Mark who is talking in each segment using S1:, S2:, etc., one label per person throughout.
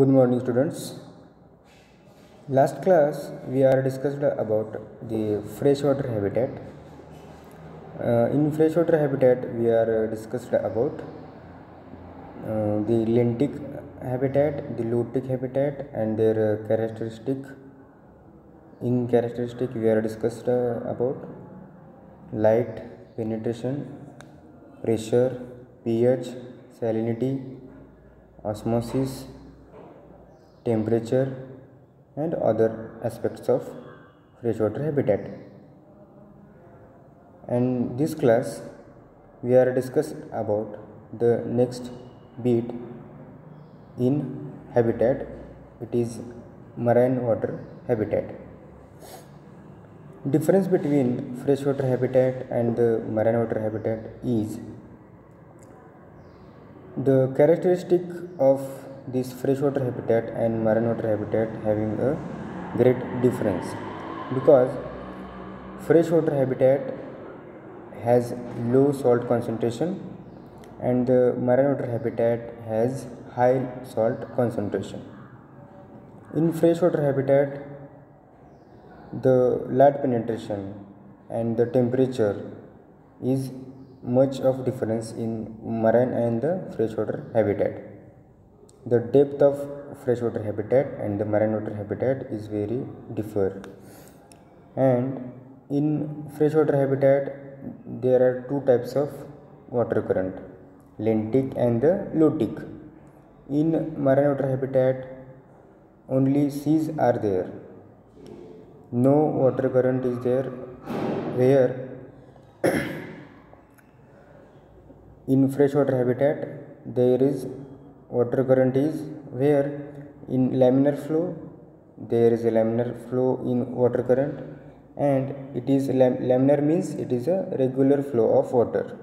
S1: Good morning, students. Last class we are discussed about the freshwater habitat. In freshwater habitat we are discussed about the lentic habitat, the lutic habitat, and their characteristic. In characteristic we are discussed about light penetration, pressure, pH, salinity, osmosis, temperature, and other aspects of freshwater habitat. And this class we are discussed about the next bit in habitat, it is marine water habitat. Difference between freshwater habitat and the marine water habitat is the characteristic of this freshwater habitat and marine water habitat having a great difference, because freshwater habitat has low salt concentration and the marine water habitat has high salt concentration. In freshwater habitat, the light penetration and the temperature is much of difference in marine and the freshwater habitat. The depth of freshwater habitat and the marine water habitat is very differ. And in freshwater habitat there are two types of water current, lentic and the lutic. In marine water habitat only seas are there, no water current is there, where in freshwater habitat there is water current is where in laminar flow there is a laminar flow in water current, and it is laminar means it is a regular flow of water,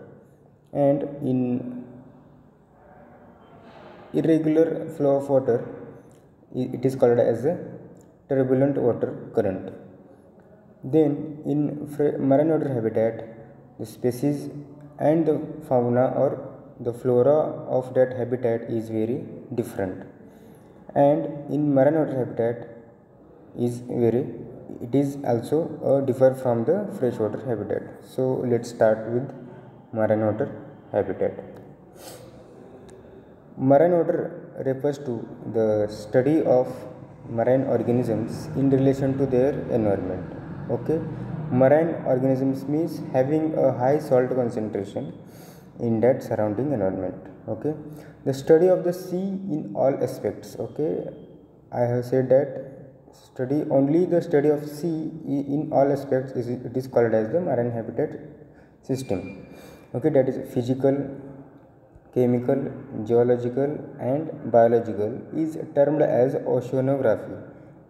S1: and in irregular flow of water it is called as a turbulent water current. Then in marine water habitat, the species and the fauna or the flora of that habitat is very different, and in marine water habitat it is also differ from the freshwater habitat. So let's start with marine water habitat. Marine water refers to the study of marine organisms in relation to their environment. Okay, marine organisms means having a high salt concentration in that surrounding environment. Okay, the study of the sea in all aspects. Okay, I have said that only the study of sea in all aspects it is called as the marine habitat system. Okay, that is physical, chemical, geological, and biological is termed as oceanography.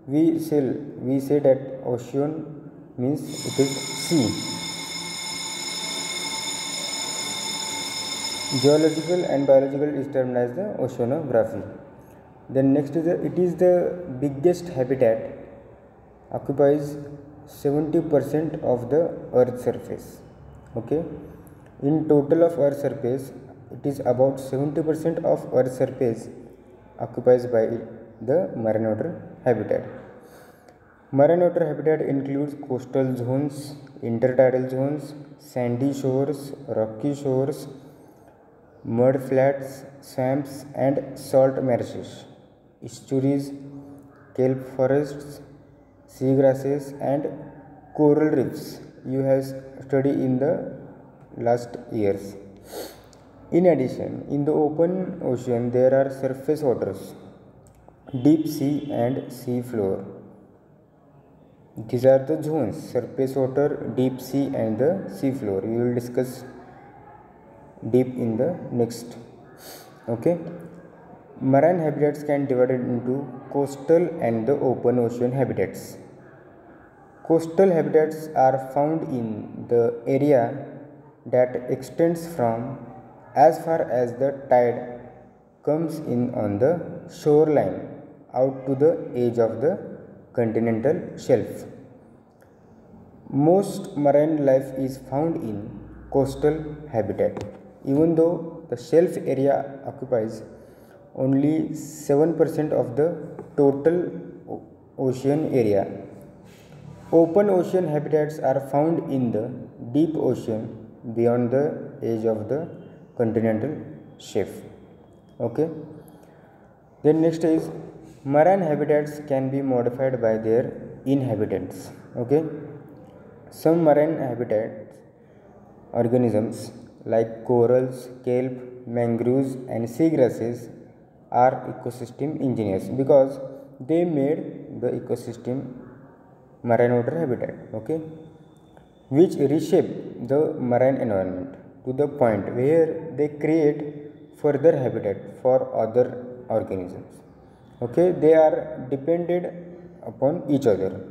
S1: We say that ocean means it is sea. Geological and biological is termed as the oceanography. Then next is it is the biggest habitat, occupies 70% of the earth surface. Okay, in total of earth surface it is about 70% of earth surface occupies by the marine water habitat. Marine water habitat includes coastal zones, intertidal zones, sandy shores, rocky shores, mud flats, swamps, and salt marshes, estuaries, kelp forests, seagrasses, and coral reefs. You have studied in the last years. In addition, in the open ocean there are surface waters, deep sea and sea floor. These are the zones: surface water, deep sea, and the sea floor. We will discuss deep in the next. Okay, marine habitats can be divided into coastal and the open ocean habitats. Coastal habitats are found in the area that extends from as far as the tide comes in on the shoreline out to the edge of the continental shelf. Most marine life is found in coastal habitat, even though the shelf area occupies only 7% of the total ocean area. Open ocean habitats are found in the deep ocean beyond the edge of the continental shelf. Okay. Then next is marine habitats can be modified by their inhabitants. Okay. Some marine habitats organisms like corals, kelp, mangroves and seagrasses are ecosystem engineers because they made the ecosystem marine water habitat, okay, which reshape the marine environment to the point where they create further habitat for other organisms. Okay, they are dependent upon each other.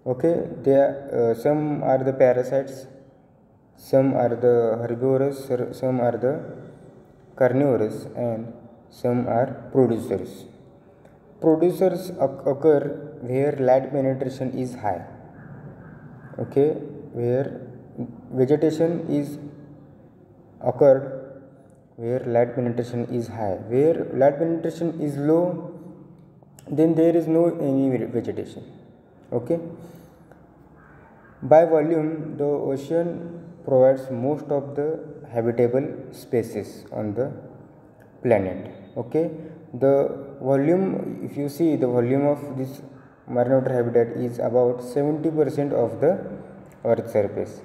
S1: Okay, they are, some are the parasites, some are the herbivorous, some are the carnivorous, and some are producers. Producers occur where light penetration is high. Okay, where vegetation is occurred where light penetration is high. Where light penetration is low, then there is no any vegetation. Okay. By volume, the ocean provides most of the habitable spaces on the planet. Okay, the volume, if you see the volume of this marine water habitat is about 70% of the earth surface.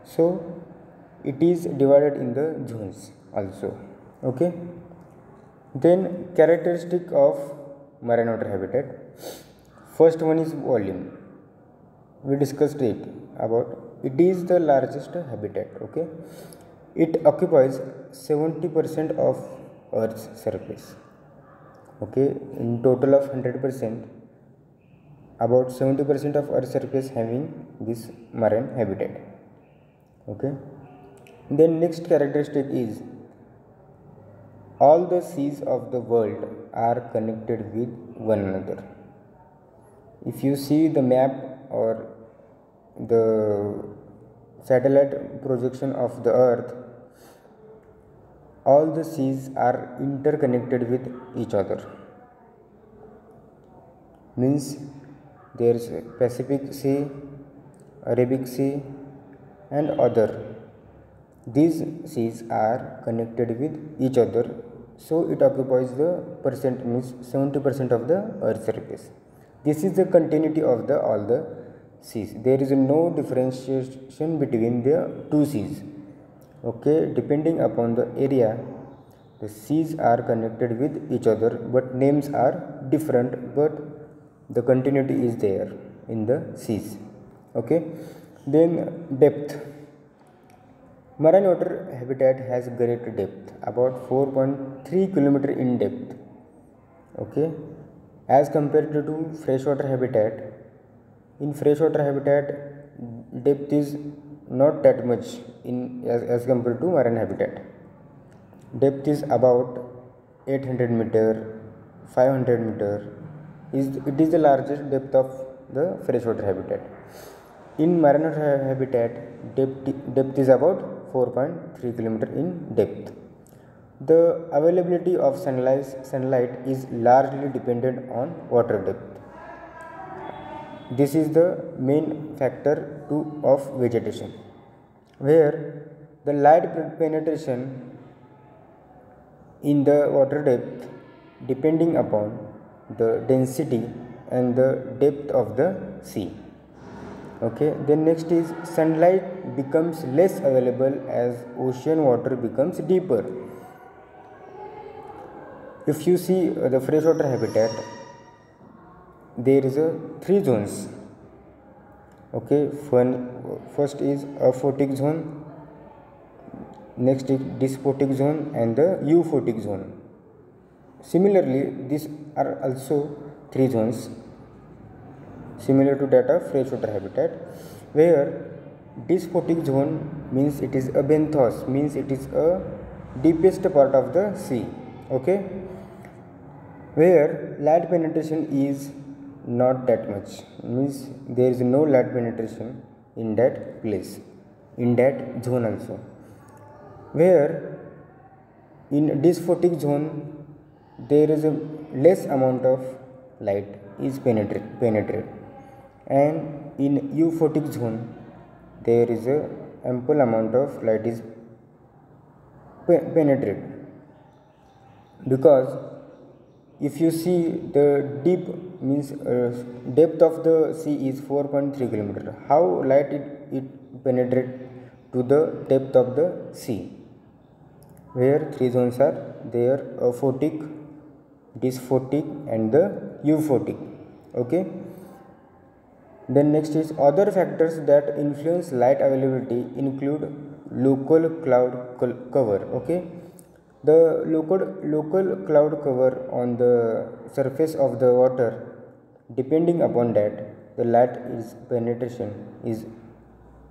S1: So it is divided in the zones also. Okay, then characteristic of marine water habitat. First one is volume. We discussed it about it is the largest habitat. Okay, it occupies 70% of earth's surface. Okay, in total of 100%, about 70% of earth's surface having this marine habitat. Okay, then next characteristic is all the seas of the world are connected with one another. If you see the map or the satellite projection of the earth, all the seas are interconnected with each other. Means there is Pacific Sea, Arabic Sea and other. These seas are connected with each other, so it occupies the percent, means 70% of the earth surface. This is the continuity of the all the seas. There is no differentiation between the two seas. Okay, depending upon the area, the seas are connected with each other, but names are different, but the continuity is there in the seas. Okay, then depth. Marine water habitat has great depth, about 4.3 km in depth. Okay, as compared to freshwater habitat. In freshwater habitat, depth is not that much as compared to marine habitat. Depth is about 800 meter, 500 meter. It is the largest depth of the freshwater habitat. In marine habitat, depth is about 4.3 km in depth. The availability of sunlight is largely dependent on water depth. This is the main factor of vegetation, where the light penetration in the water depth depending upon the density and the depth of the sea. Okay, then next is sunlight becomes less available as ocean water becomes deeper. If you see the freshwater habitat, there is a 3 zones. Okay, first is aphotic zone, next is dysphotic zone and the euphotic zone. Similarly, these are also 3 zones similar to that of freshwater habitat, where dysphotic zone means it is a benthos, means it is a deepest part of the sea. Okay, where light penetration is not that much, means there is no light penetration in that place, in that zone also. Where in dysphotic zone, there is a less amount of light is penetrate, and in euphotic zone there is a ample amount of light is penetrate, because if you see the deep means depth of the sea is 4.3 kilometer, how light it penetrate to the depth of the sea, where three zones are there: aphotic, dysphotic and the euphotic. Okay, then next is other factors that influence light availability include local cloud cover. Okay, the local cloud cover on the surface of the water, depending upon that the light is penetration is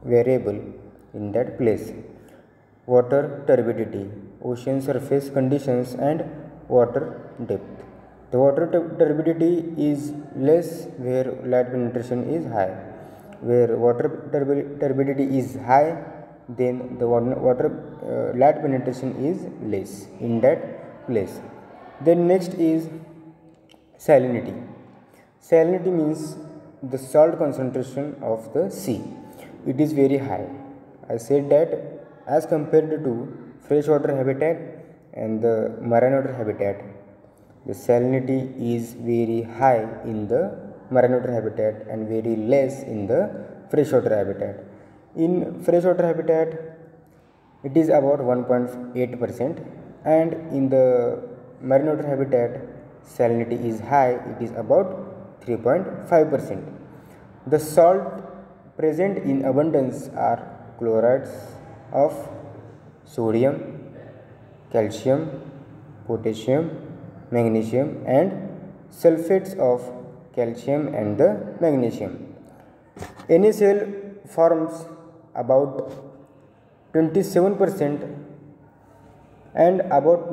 S1: variable in that place. Water turbidity, ocean surface conditions and water depth. The water turbidity is less where light penetration is high. Where water turbidity is high, then the water light penetration is less in that place. Then next is salinity. Salinity means the salt concentration of the sea. It is very high. I said that as compared to freshwater habitat and the marine water habitat, the salinity is very high in the marine water habitat and very less in the freshwater habitat. In freshwater habitat, it is about 1.8%, and in the marine water habitat, salinity is high, it is about 3.5%. The salt present in abundance are chlorides of sodium, calcium, potassium, magnesium and sulfates of calcium and the magnesium. NaCl forms about 27% and about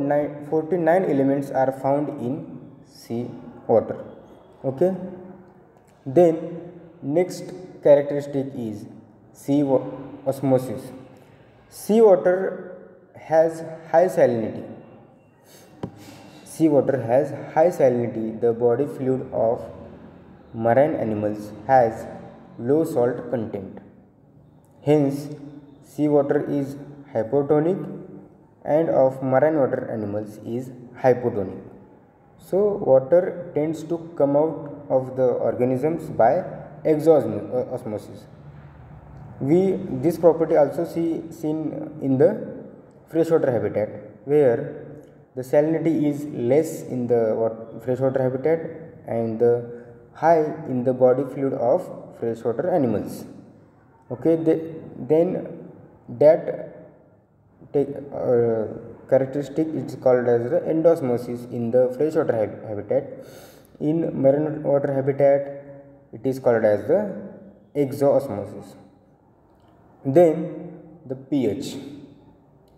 S1: 49 elements are found in sea water. Okay, then next characteristic is sea osmosis. Sea water has high salinity. Sea water has high salinity. The body fluid of marine animals has low salt content. Hence, sea water is hypotonic and of marine water animals is hypotonic. So, water tends to come out of the organisms by exosmosis. This property also seen in the freshwater habitat, where the salinity is less in the freshwater habitat and the high in the body fluid of freshwater animals. Okay, then that characteristic is called as the endosmosis in the freshwater habitat. In marine water habitat, it is called as the exosmosis. Then the pH,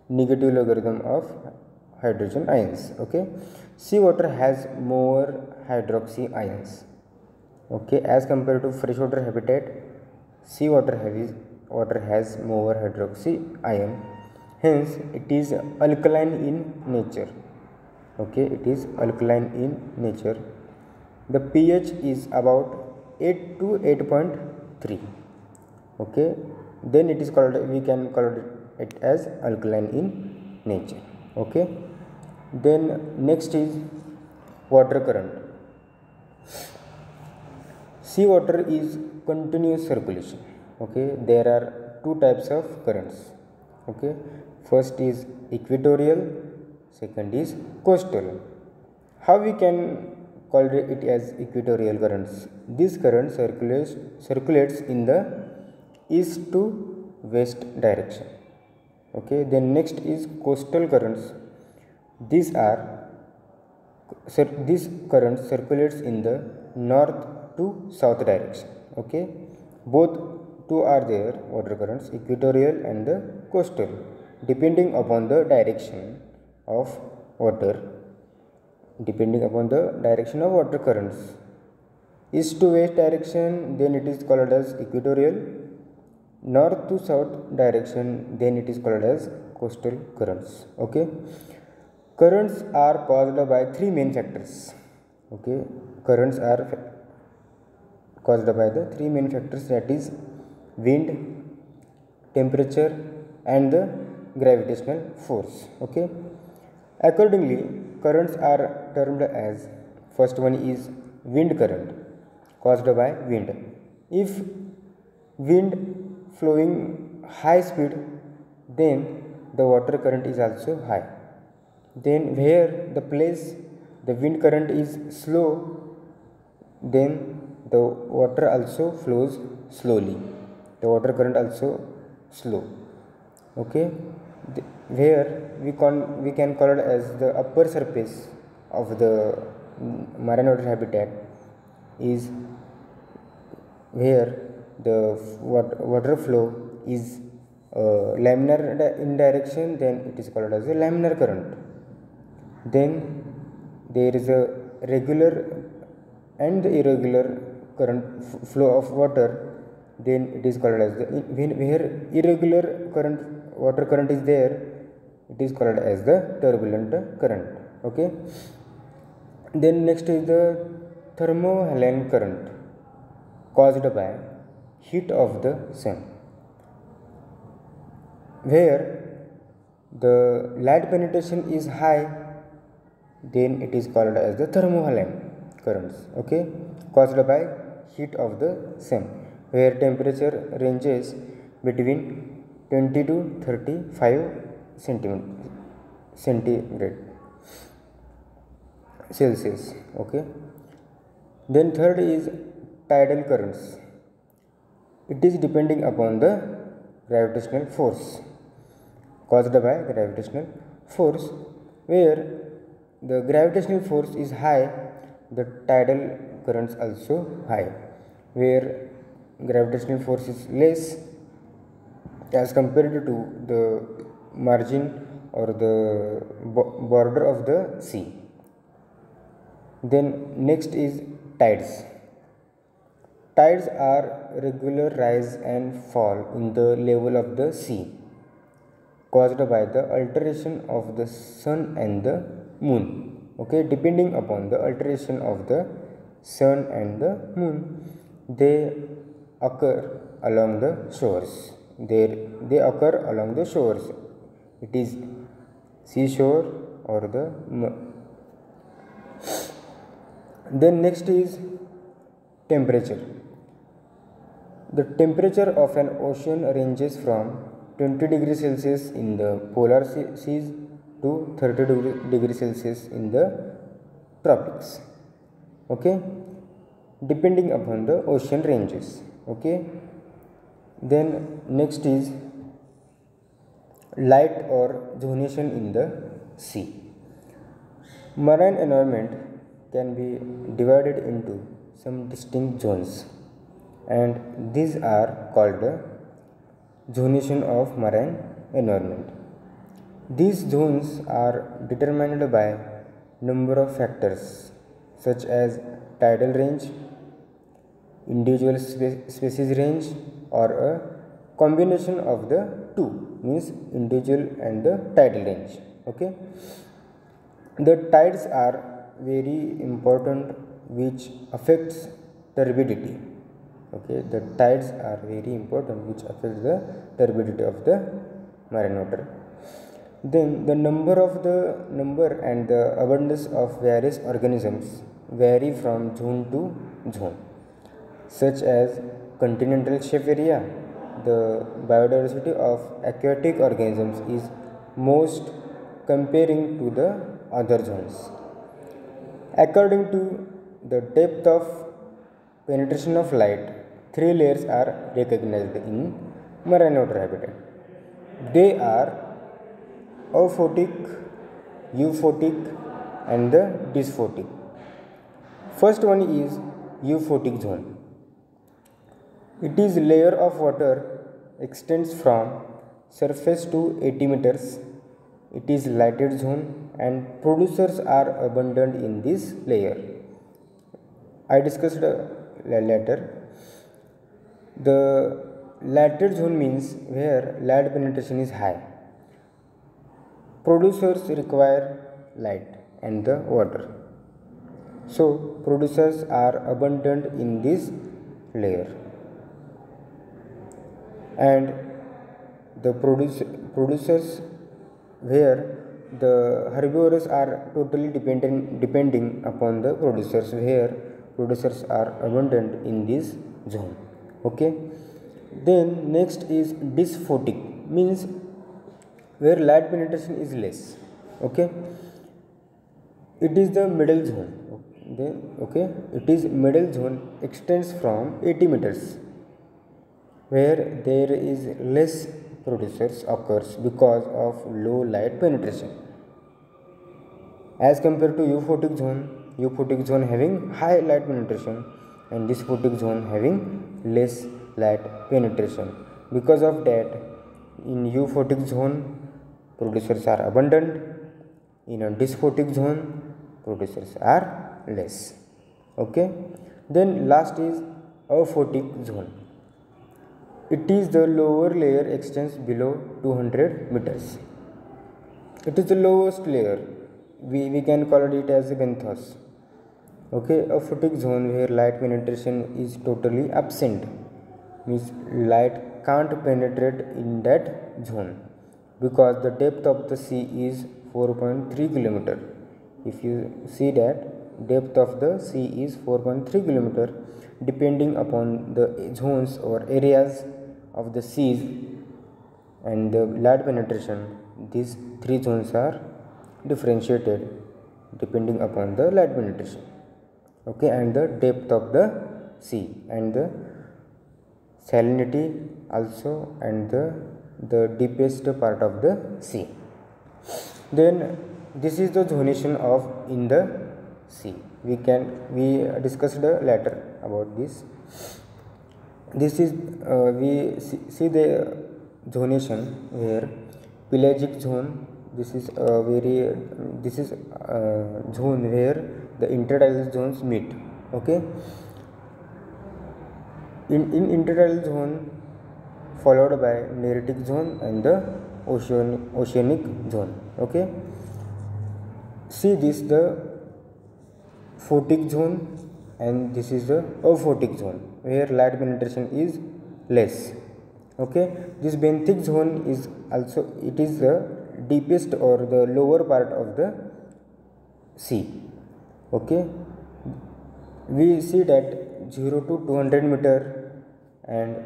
S1: negative logarithm of hydrogen ions. Okay, sea water has more hydroxy ions. Okay, as compared to freshwater habitat, sea water has more hydroxy ion. Hence, it is alkaline in nature. Okay, it is alkaline in nature. The pH is about 8 to 8.3. Okay, then it is called, we can call it as alkaline in nature. Okay, then next is water current. Sea water is continuous circulation. Okay, there are two types of currents. Okay, first is equatorial, second is coastal. How we can call it as equatorial currents? This current circulates in the east to west direction. Okay, then next is coastal currents. These current circulates in the north to south direction. Okay, both two are there, water currents, equatorial and the coastal, depending upon the direction of water. Depending upon the direction of water currents, east to west direction, then it is called as equatorial. North to south direction, then it is called as coastal currents. Okay, Currents are caused by three main factors. Okay, currents are caused by the three main factors, that is wind, temperature and the gravitational force. Okay, accordingly currents are termed as, first one is wind current, caused by wind. If wind flowing high speed, then the water current is also high. Then where the place the wind current is slow, then the water also flows slowly, the water current also slow. Okay, where we can call it as the upper surface of the marine water habitat is where the water flow is laminar in direction, then it is called as a laminar current. Then there is a regular and the irregular current flow of water, then it is called as the, where irregular current water current is there, it is called as the turbulent current. Okay, then next is the thermohaline current, caused by heat of the sun, where the light penetration is high, then it is called as the thermohaline currents. Okay, caused by heat of the sun, where temperature ranges between 20 to 35 centigrade Celsius. Okay, then third is tidal currents. It is depending upon the gravitational force, caused by gravitational force, where the gravitational force is high, the tidal currents also high. Where gravitational force is less as compared to the margin or the border of the sea. Then next is tides. Tides are regular rise and fall in the level of the sea, caused by the alteration of the sun and the moon. Okay, depending upon the alteration of the sun and the moon, they occur along the shores. They occur along the shores. It is seashore or the then next is temperature. The temperature of an ocean ranges from 20 degrees Celsius in the polar seas to 30 degrees Celsius in the tropics. Okay, depending upon the ocean ranges. Okay, then next is light or zonation in the sea. Marine environment can be divided into some distinct zones, and these are called the zonation of marine environment. These zones are determined by number of factors such as tidal range, individual species range, or a combination of the two, means individual and the tidal range. Okay, the tides are very important, which affects turbidity. Okay, the tides are very important, which affect the turbidity of the marine water. Then the number and the abundance of various organisms vary from zone to zone, such as continental shelf area. The biodiversity of aquatic organisms is most comparing to the other zones. According to the depth of penetration of light, three layers are recognized in marine water habitat. They are apophotic, euphotic and the dysphotic. First one is euphotic zone. It is layer of water extends from surface to 80 meters. It is lighted zone and producers are abundant in this layer. I discussed later. The lighted zone means where light penetration is high. Producers require light and the water. So producers are abundant in this layer, and the producers where the herbivores are totally depending upon the producers, where producers are abundant in this zone. Okay, then next is dysphotic, means where light penetration is less. Okay, it is the middle zone. Then okay, it is middle zone, extends from 80 meters, where there is less producers occurs because of low light penetration, as compared to euphotic zone having high light penetration, and dysphotic zone having less light penetration. Because of that, in euphotic zone producers are abundant, in a dysphotic zone producers are less. Okay, then last is aphotic zone. It is the lower layer, extends below 200 meters. It is the lowest layer. We can call it as benthos. Okay, aphotic zone where light penetration is totally absent, means light can't penetrate in that zone because the depth of the sea is 4.3 kilometer. If you see that depth of the sea is 4.3 kilometer, depending upon the zones or areas of the seas and the light penetration, these three zones are differentiated depending upon the light penetration. Okay, and the depth of the sea and the salinity also, and the deepest part of the sea. Then this is the zonation of in the sea. We discussed later about this. This is we see the zonation where pelagic zone, this is zone where the intertidal zones meet. Okay, in intertidal zone followed by neritic zone and the oceanic zone. Okay, see this the photic zone, and this is the aphotic zone where light penetration is less. Okay, this benthic zone is also, it is the deepest or the lower part of the sea. Okay, we see that 0 to 200 meter, and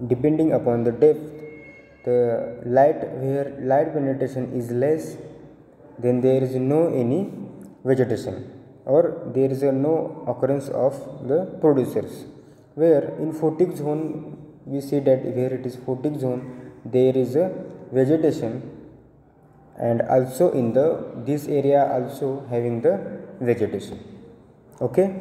S1: depending upon the depth, the light where light penetration is less, then there is no any vegetation, or there is no occurrence of the producers. Where in photic zone we see that where it is photic zone, there is a vegetation, and also in the this area also having the vegetation. Okay,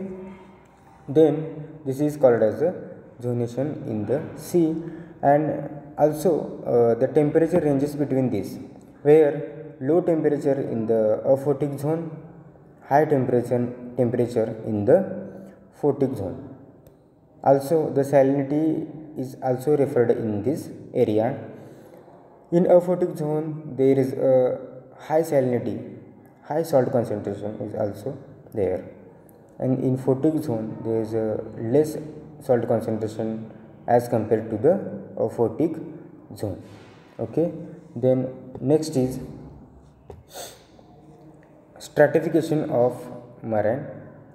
S1: then this is called as a zonation in the sea. And also the temperature ranges between these, where low temperature in the aphotic zone, high temperature in the photic zone. Also the salinity is also referred in this area. In aphotic zone there is a high salinity, high salt concentration is also there, and in photic zone there is a less salt concentration as compared to the aphotic zone. Okay, then next is stratification of marine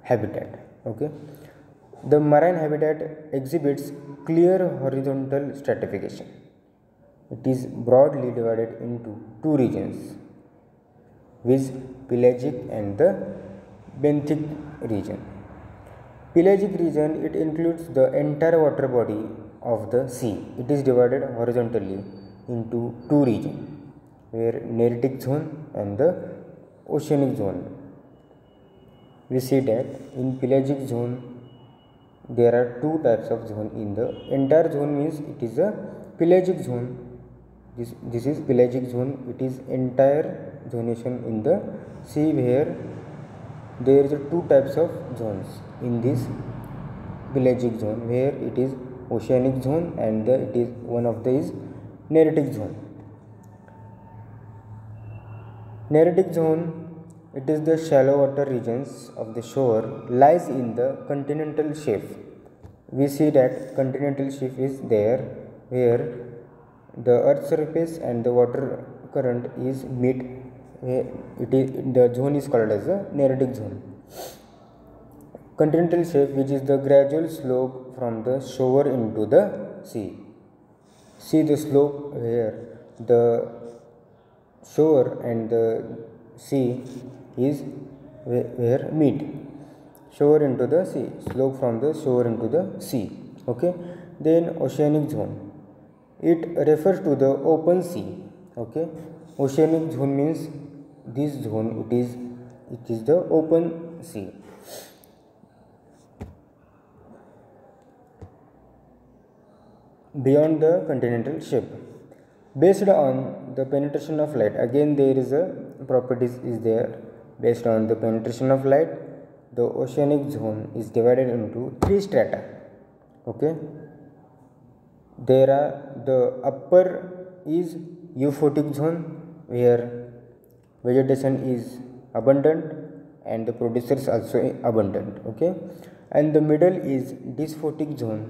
S1: habitat. Okay, the marine habitat exhibits clear horizontal stratification. It is broadly divided into two regions, viz. Pelagic and the benthic region. Pelagic region, it includes the entire water body of the sea. It is divided horizontally into two regions, where neritic zone and the oceanic zone. We see that in pelagic zone there are two types of zone. In the entire zone means it is a pelagic zone. This is pelagic zone. It is entire zonation in the sea, where there is two types of zones in this pelagic zone, where it is oceanic zone and it is one of the is neritic zone. Neritic zone, it is the shallow water regions of the shore lies in the continental shelf. We see that continental shelf is there where the earth's surface and the water current is meet. It is the zone is called as the neritic zone. Continental shelf, which is the gradual slope from the shore into the sea. See the slope where the shore and the sea is where meet. Shore into the sea, slope from the shore into the sea. Okay. Then oceanic zone, it refers to the open sea. Okay. Oceanic zone means this zone, it is the open sea. Beyond the continental shelf, based on the penetration of light, again there is a properties is there. Based on the penetration of light, the oceanic zone is divided into 3 strata. Okay. There are the upper is euphotic zone where vegetation is abundant and the producers also abundant. Okay. And the middle is dysphotic zone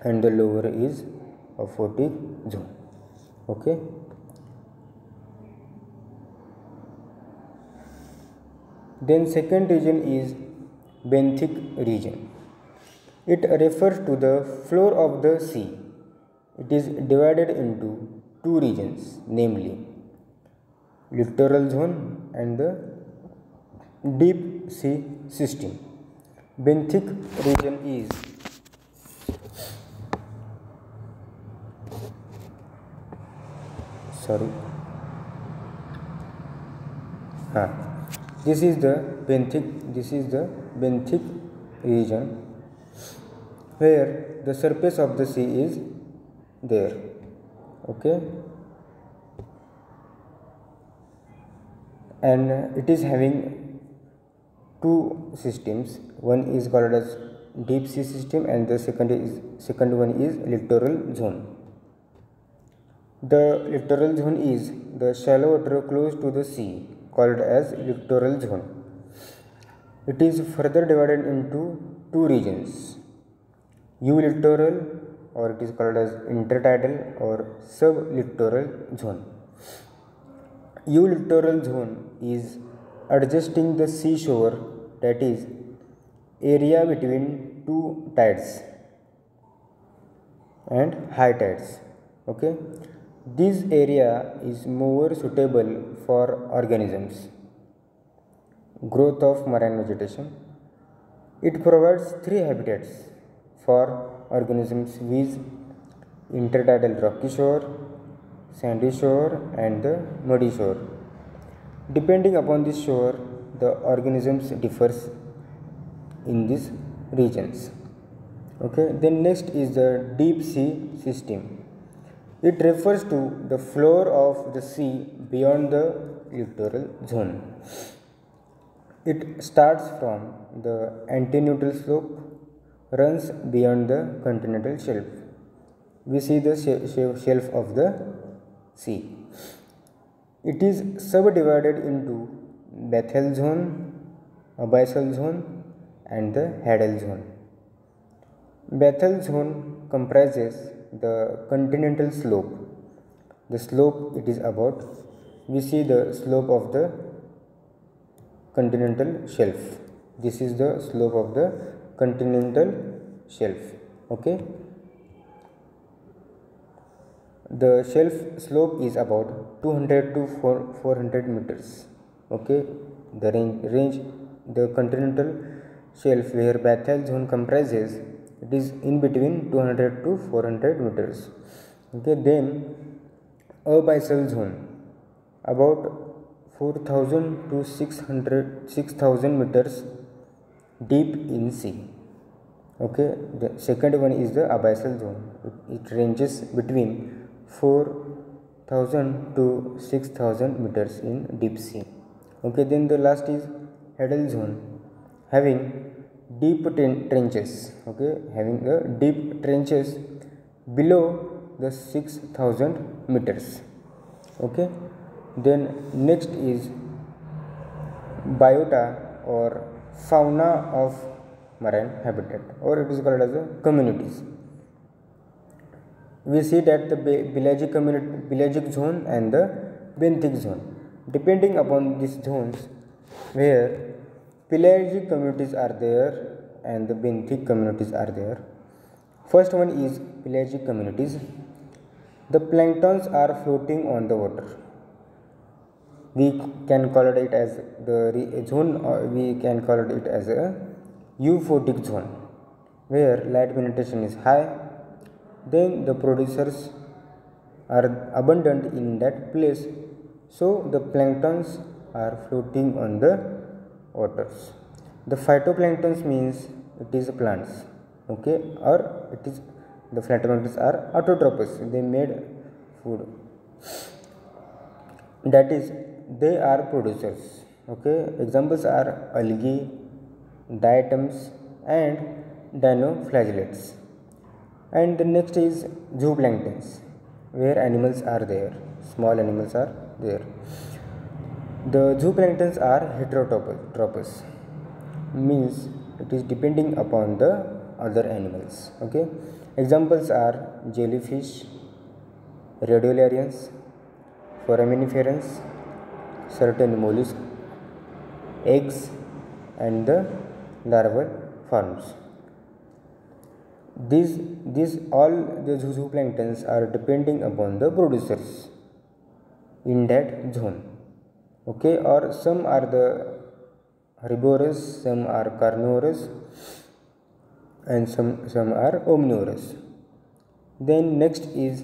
S1: and the lower is aphotic zone. Okay. Then second region is benthic region. It refers to the floor of the sea. It is divided into 2 regions, namely littoral zone and the deep sea system. Benthic region is this is the benthic region where the surface of the sea is there. Okay. And it is having 2 systems. One is called as deep sea system and the second one is littoral zone. The littoral zone is the shallow water close to the sea called as littoral zone. It is further divided into 2 regions, eulittoral, or it is called as intertidal or sublittoral zone. Eulittoral zone is adjusting the seashore, that is area between 2 tides and high tides. Okay. This area is more suitable for organisms, growth of marine vegetation. It provides 3 habitats for organisms, with intertidal rocky shore, sandy shore and the muddy shore. Depending upon this shore, the organisms differs in these regions. Okay. Then next is the deep sea system. It refers to the floor of the sea beyond the littoral zone. It starts from the anteneutral slope, runs beyond the continental shelf. We see the shelf of the sea. It is subdivided into Bethel zone, abyssal zone and the Hadal zone. Bethel zone comprises the continental slope. The slope it is about, we see the slope of the continental shelf. This is the slope of the continental shelf. Okay. The shelf slope is about 200 to 400 meters. Okay. The range the continental shelf where Bethel zone comprises, it is in between 200 to 400 meters. Okay. Then abyssal zone about 4000 to 6000 meters deep in sea. Okay. The second one is the abyssal zone. It ranges between 4000 to 6000 meters in deep sea. Okay. Then the last is Hadal zone, having deep trenches. Okay. Having the deep trenches below the 6000 meters. Okay. Then next is biota or fauna of marine habitat, or it is called as a communities. We see that the pelagic zone and the benthic zone. Depending upon these zones, where pelagic communities are there and the benthic communities are there. First one is pelagic communities. The planktons are floating on the water. We can call it as the zone, or we can call it as a euphotic zone, where light penetration is high. Then the producers are abundant in that place, so the planktons are floating on the waters. The phytoplanktons means it is plants, okay, or it is the phytoplanktons are autotrophous, they made food, that is they are producers, okay. Examples are algae, diatoms and dinoflagellates. And the next is zooplanktons, where animals are there, small animals are there. The zooplanktons are heterotropous, means it is depending upon the other animals, okay. Examples are jellyfish, radiolarians, foraminiferans, certain mollusks, eggs and the larval forms. These all the zooplanktons are depending upon the producers in that zone, okay. Or some are the herbivorous, some are carnivorous and some are omnivorous. Then next is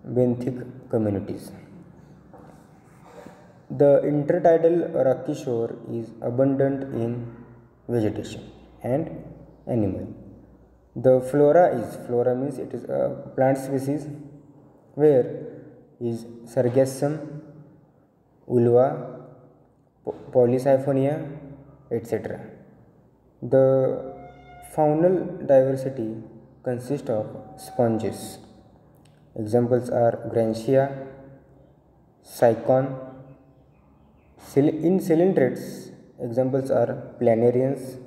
S1: benthic communities. The intertidal rocky shore is abundant in vegetation and animal. The flora means it is a plant species, where is Sargassum, Ulva, Polysiphonia, etc. The faunal diversity consists of sponges. Examples are Grantia, Cycon. In cylindrids, examples are planarians.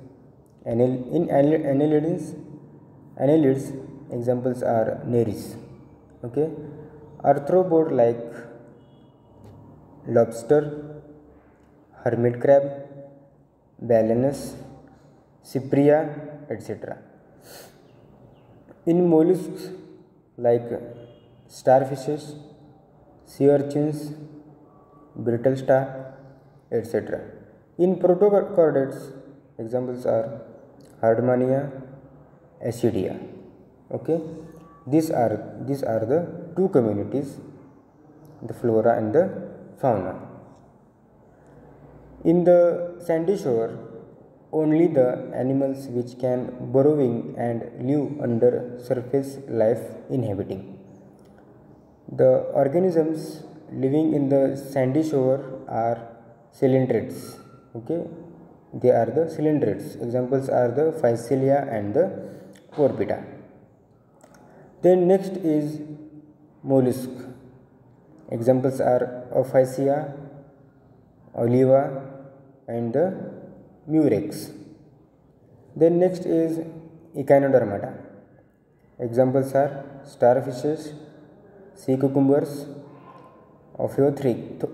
S1: In annelids, examples are Nereis. Okay. Arthropod like lobster, hermit crab, balanus, cypria, etc. In mollusks like starfishes, sea urchins, brittle star, etc. In protochordates, examples are Hardmania, Acidia. Okay, these are the two communities, the flora and the fauna. In the sandy shore, only the animals which can burrowing and live under surface life inhabiting. The organisms living in the sandy shore are cylindrids, okay. They are the cylindrids. Examples are the Physalia and the Porpita. Then next is mollusk. Examples are Ophicia, Oliva and the Murex. Then next is Echinodermata. Examples are starfishes, sea cucumbers, Ophiothrix.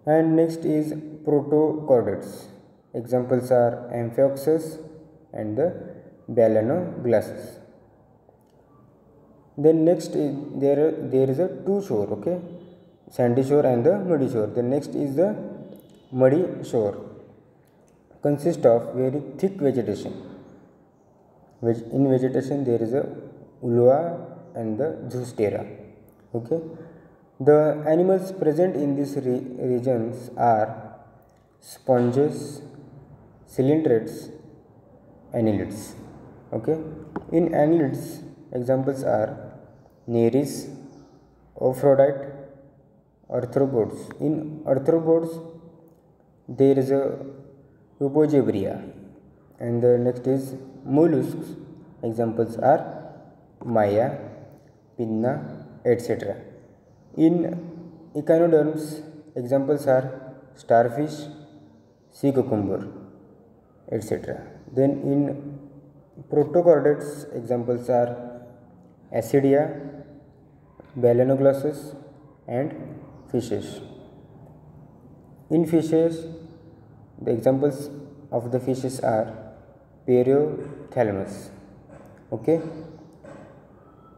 S1: And next is protochordates. Examples are Amphioxus and the Balanoglossus. Then next is there is a two shore, okay, sandy shore and the muddy shore. The next is the muddy shore, consists of very thick vegetation. In vegetation there is a Ulva and the Zoostera, okay. The animals present in these regions are sponges, cylindrids, annelids, okay. In annelids, examples are Nereis, Ophiodite, arthropods. In arthropods, there is a Upogebria. And the next is mollusks. Examples are Maya, Pinna, etc. In echinoderms, examples are starfish, sea cucumber, etc. Then in protochordates, examples are Acidia, Balanoglossus and fishes. In fishes, the examples of the fishes are Periothalamus. Okay.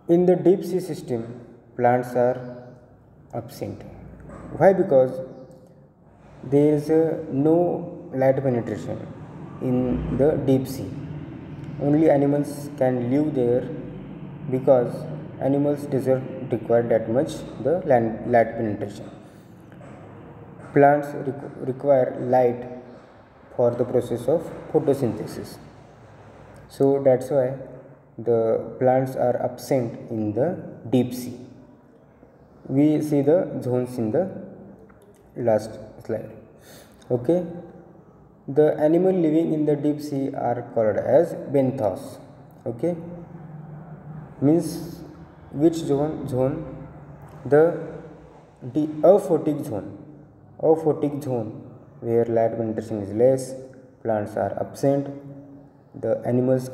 S1: In the deep sea system, plants are absent. Why? Because there is no light penetration in the deep sea. Only animals can live there because animals doesn't require that much the light penetration. Plants require light for the process of photosynthesis. So that's why the plants are absent in the deep sea. We see the zones in the last slide. Okay. The animal living in the deep sea are called as benthos. Okay. Means which zone? The aphotic zone. Aphotic zone where light penetration is less, plants are absent, the animals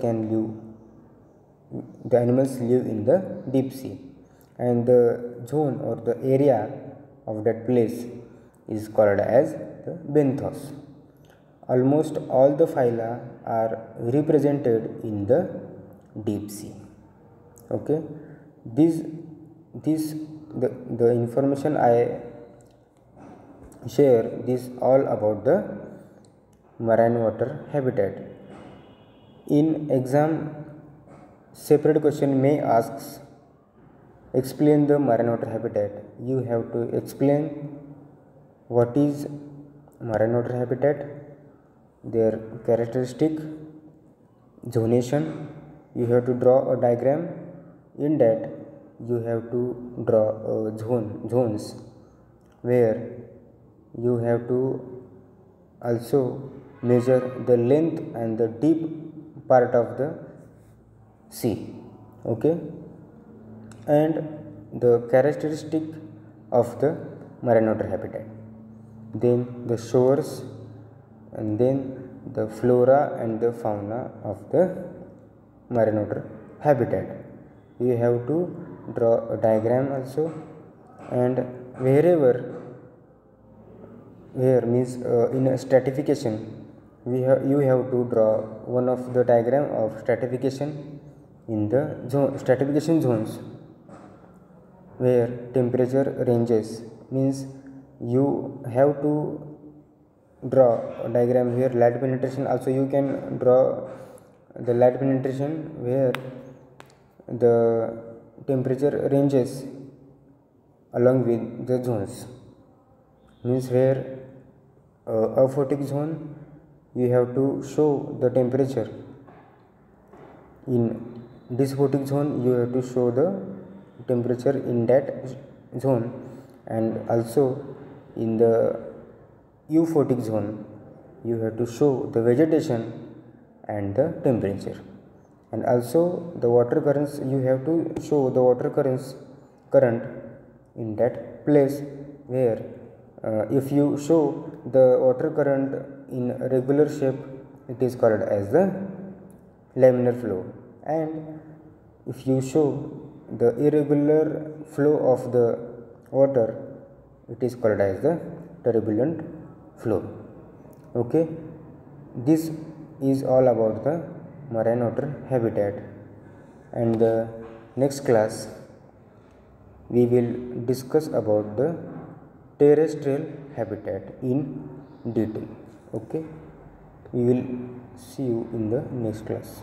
S1: live in the deep sea, and the zone or the area of that place is called as the benthos. Almost all the phyla are represented in the deep sea. Okay, the information I share this all about the marine water habitat. In exam, separate question may asks explain the marine water habitat. You have to explain what is marine water habitat, their characteristic, zonation. You have to draw a diagram. In that you have to draw zones where you have to also measure the length and the deep part of the sea. Okay, and the characteristic of the marine water habitat, then the shores, and then the flora and the fauna of the marine water habitat. You have to draw a diagram also, and where means in a stratification you have to draw one of the diagram of stratification in the stratification zones where temperature ranges. Means you have to draw a diagram here light penetration. Also you can draw the light penetration where the temperature ranges along with the zones. Means where aphotic zone you have to show the temperature. In dysphotic zone you have to show the temperature in that zone, and also in the euphotic zone you have to show the vegetation and the temperature. And also the water currents, you have to show the water current in that place where if you show the water current in a regular shape, it is called as the laminar flow, and if you show the irregular flow of the water, it is called as the turbulent flow. Okay, this is all about the marine water habitat, and the next class we will discuss about the terrestrial habitat in detail. Okay, we will see you in the next class.